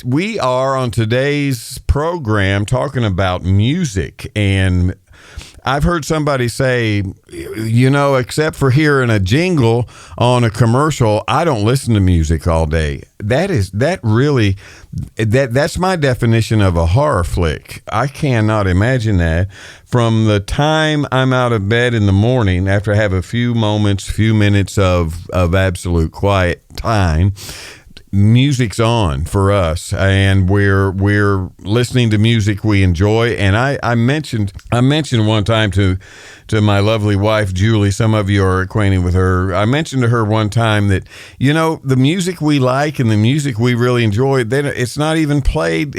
We are on today's program talking about music, and I've heard somebody say, except for hearing a jingle on a commercial, I don't listen to music all day. That's my definition of a horror flick. I cannot imagine that. From the time I'm out of bed in the morning, after I have a few minutes of absolute quiet time, music's on for us, and we're listening to music we enjoy. And I mentioned one time to my lovely wife Julie, some of you are acquainted with her, I mentioned to her one time that the music we like and the music we really enjoy, it's not even played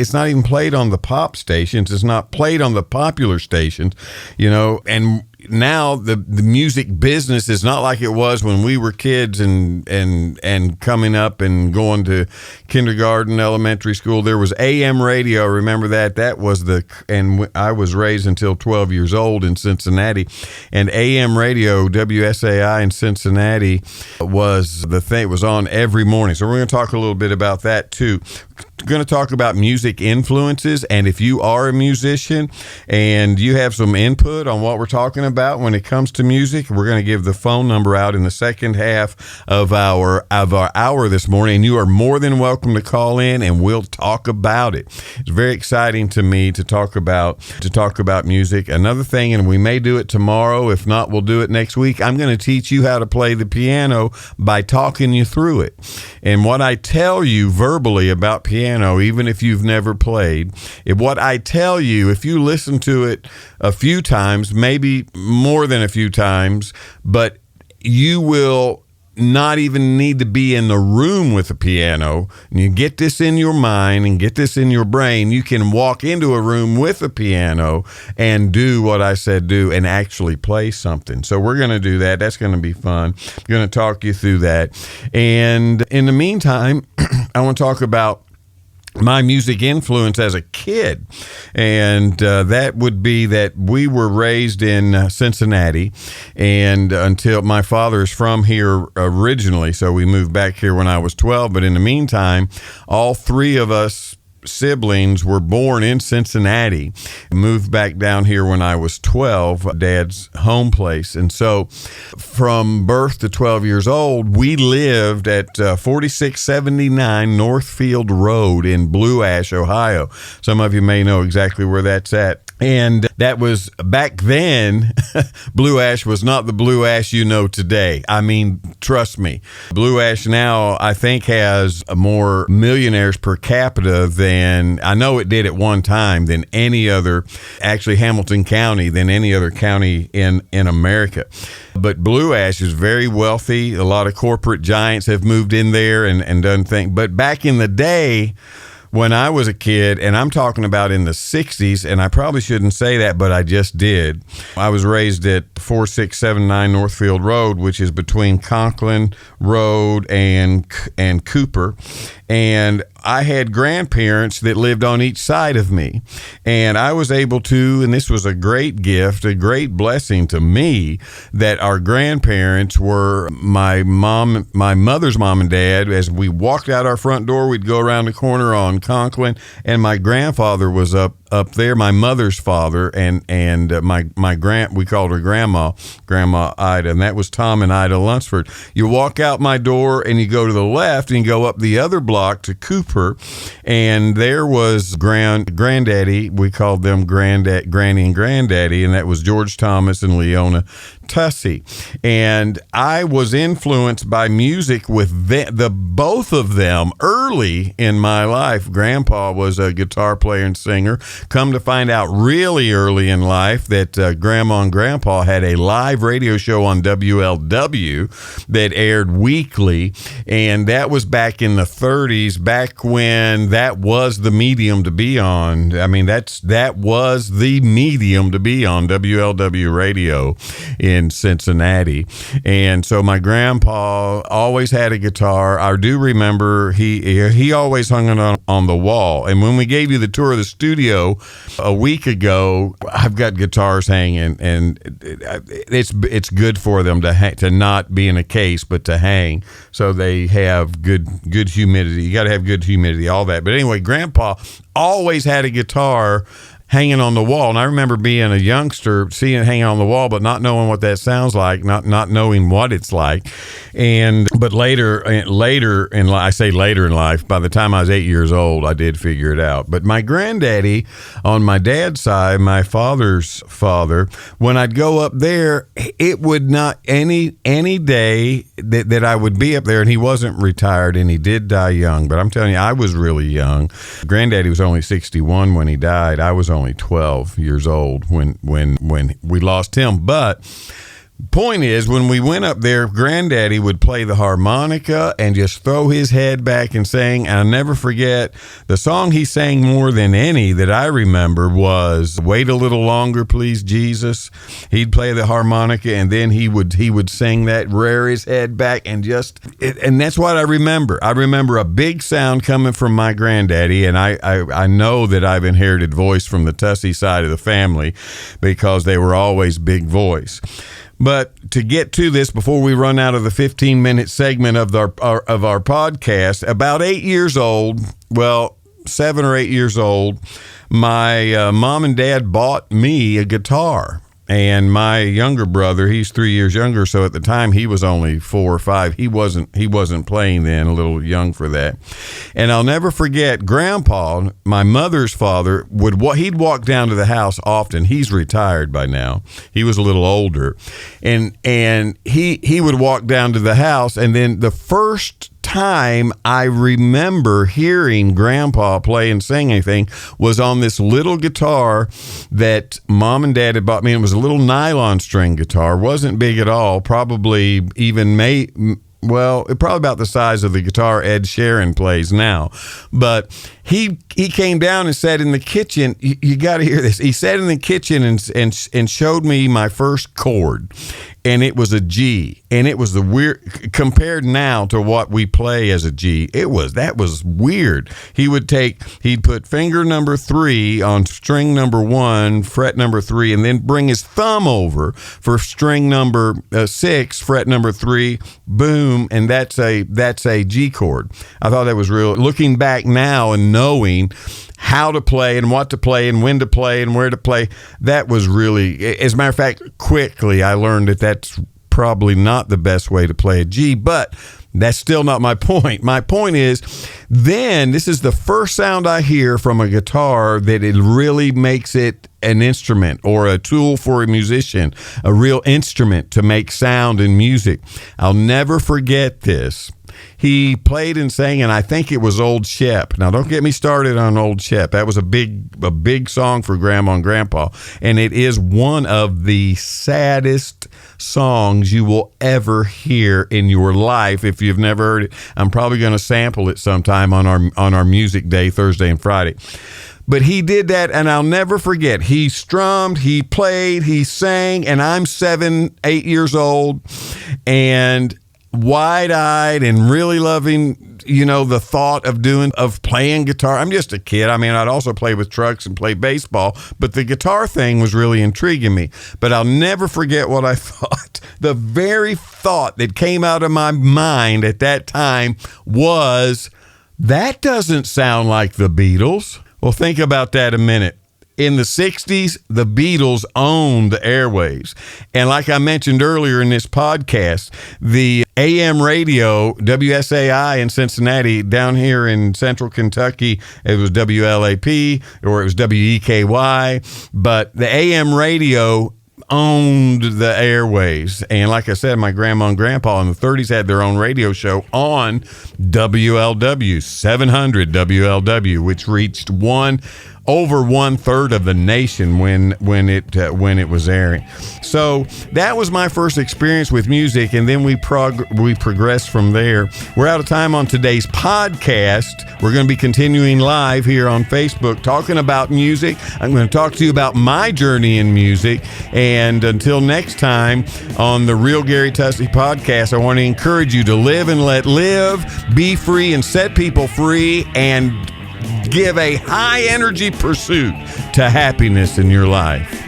on the pop stations, it's not played on the popular stations, and now the music business is not like it was when we were kids and coming up and going to kindergarten, elementary school. There was AM radio. Remember that? That was and I was raised until 12 years old in Cincinnati, and AM radio, WSAI in Cincinnati, was the thing. It was on every morning. So we're going to talk a little bit about that too. Going to talk about music influences, and if you are a musician and you have some input on what we're talking about when it comes to music, we're going to give the phone number out in the second half of our hour this morning, and you are more than welcome to call in and we'll talk about it. It's very exciting to me to talk about music. Another thing, and we may do it tomorrow, if not we'll do it next week, I'm going to teach you how to play the piano by talking you through it. And what I tell you verbally about piano, even if you've never played, what I tell you, if you listen to it a few times, maybe more than a few times, but you will not even need to be in the room with the piano, and you get this in your mind and get this in your brain, you can walk into a room with a piano and do what I said do and actually play something. So we're going to do that. That's going to be fun. I'm going to talk you through that. And in the meantime, I want to talk about my music influence as a kid, and that would be that we were raised in Cincinnati, and until my father is from here originally, so we moved back here when I was 12, but in the meantime, all three of us siblings were born in Cincinnati, moved back down here when I was 12, Dad's home place. And so from birth to 12 years old, we lived at 4679 Northfield Road in Blue Ash, Ohio. Some of you may know exactly where that's at. And that was back then. Blue Ash was not the Blue Ash you know today. I mean, trust me. Blue Ash now, I think, has more millionaires per capita than, I know it did at one time, than any other, actually Hamilton County, than any other county in America. But Blue Ash is very wealthy. A lot of corporate giants have moved in there and done things. But back in the day, when I was a kid, and I'm talking about in the 60s, and I probably shouldn't say that, but I just did. I was raised at 4679 Northfield Road, which is between Conklin Road and Cooper. And I had grandparents that lived on each side of me. And I was able to, and this was a great gift, a great blessing to me, that our grandparents were my mother's mom and dad. As we walked out our front door, we'd go around the corner on Conklin, and my grandfather was up there, my mother's father, and we called her Grandma Ida, and that was Tom and Ida Lunsford. You walk out my door and you go to the left and you go up the other block to Cooper, and there was Granddaddy. We called them Granny and Granddaddy, and that was George Thomas and Leona Tussey. And I was influenced by music with the both of them early in my life. Grandpa was a guitar player and singer. Come to find out really early in life that Grandma and Grandpa had a live radio show on WLW that aired weekly, and that was back in the 30s, back when that was the medium to be on. I mean, that was the medium to be on, WLW radio in Cincinnati. And so my grandpa always had a guitar. I do remember he always hung it on the wall. And when we gave you the tour of the studio a week ago, I've got guitars hanging, and it's good for them to not be in a case, but to hang, so they have good humidity. You got to have good humidity, all that. But anyway, Grandpa always had a guitar hanging on the wall, and I remember being a youngster, seeing it hanging on the wall, but not knowing what that sounds like, not knowing what it's like. But later in life, I say later in life, by the time I was 8 years old, I did figure it out. But my granddaddy, on my dad's side, my father's father, when I'd go up there, it would not any day that I would be up there, and he wasn't retired, and he did die young. But I'm telling you, I was really young. Granddaddy was only 61 when he died. I was only 12 years old when we lost him. But point is, when we went up there, Granddaddy would play the harmonica and just throw his head back and sing. And I'll never forget, the song he sang more than any that I remember was "Wait a Little Longer, Please Jesus." He'd play the harmonica, and then he would sing that, rear his head back, and and that's what I remember. I remember a big sound coming from my granddaddy, and I know that I've inherited voice from the Tussey side of the family, because they were always big voice. But to get to this, before we run out of the 15-minute segment of our podcast, about 8 years old, 7 or 8 years old, my mom and dad bought me a guitar. And my younger brother, he's 3 years younger, so at the time he was only 4 or 5. He wasn't playing then, a little young for that. And I'll never forget, Grandpa, my mother's father, he'd walk down to the house often. He's retired by now. He was a little older, and he would walk down to the house, and then the first time I remember hearing Grandpa play and sing anything was on this little guitar that Mom and Dad had bought me. It was a little nylon string guitar. Wasn't big at all. Probably probably about the size of the guitar Ed Sheeran plays now. But he came down and sat in the kitchen. You got to hear this. He sat in the kitchen and showed me my first chord, and it was a G. And it was the weird, compared now to what we play as a G, that was weird. He'd put finger number 3 on string number 1, fret number 3, and then bring his thumb over for string number 6, fret number 3, boom, and that's a G chord. I thought that was real. Looking back now and knowing how to play and what to play and when to play and where to play, that was really, as a matter of fact, quickly I learned that that's probably not the best way to play a G, but that's still not my point. My point is, then this is the first sound I hear from a guitar that it really makes it an instrument or a tool for a musician, a real instrument to make sound and music. I'll never forget this. He played and sang, and I think it was Old Shep. Now, don't get me started on Old Shep. That was a big song for Grandma and Grandpa, and it is one of the saddest songs you will ever hear in your life if you've never heard it. I'm probably going to sample it sometime on our music day, Thursday and Friday. But he did that, and I'll never forget. He strummed, he played, he sang, and I'm 7, 8 years old, and wide-eyed and really loving, the thought of playing guitar. I'm just a kid. I mean, I'd also play with trucks and play baseball, but the guitar thing was really intriguing me. But I'll never forget what I thought. The very thought that came out of my mind at that time was, that doesn't sound like the Beatles. Well, think about that a minute. In the 60s, the Beatles owned the airwaves. And like I mentioned earlier in this podcast, the AM radio, WSAI in Cincinnati, down here in central Kentucky, it was WLAP or it was WEKY. But the AM radio owned the airwaves. And like I said, my grandma and grandpa in the 30s had their own radio show on WLW, 700 WLW, which reached over 1/3 of the nation when it was airing. So that was my first experience with music, and then we progressed from there. We're out of time on today's podcast. We're going to be continuing live here on Facebook talking about music. I'm going to talk to you about my journey in music, and until next time on the Real Gary Tussey podcast, I want to encourage you to live and let live, be free and set people free, and give a high energy pursuit to happiness in your life.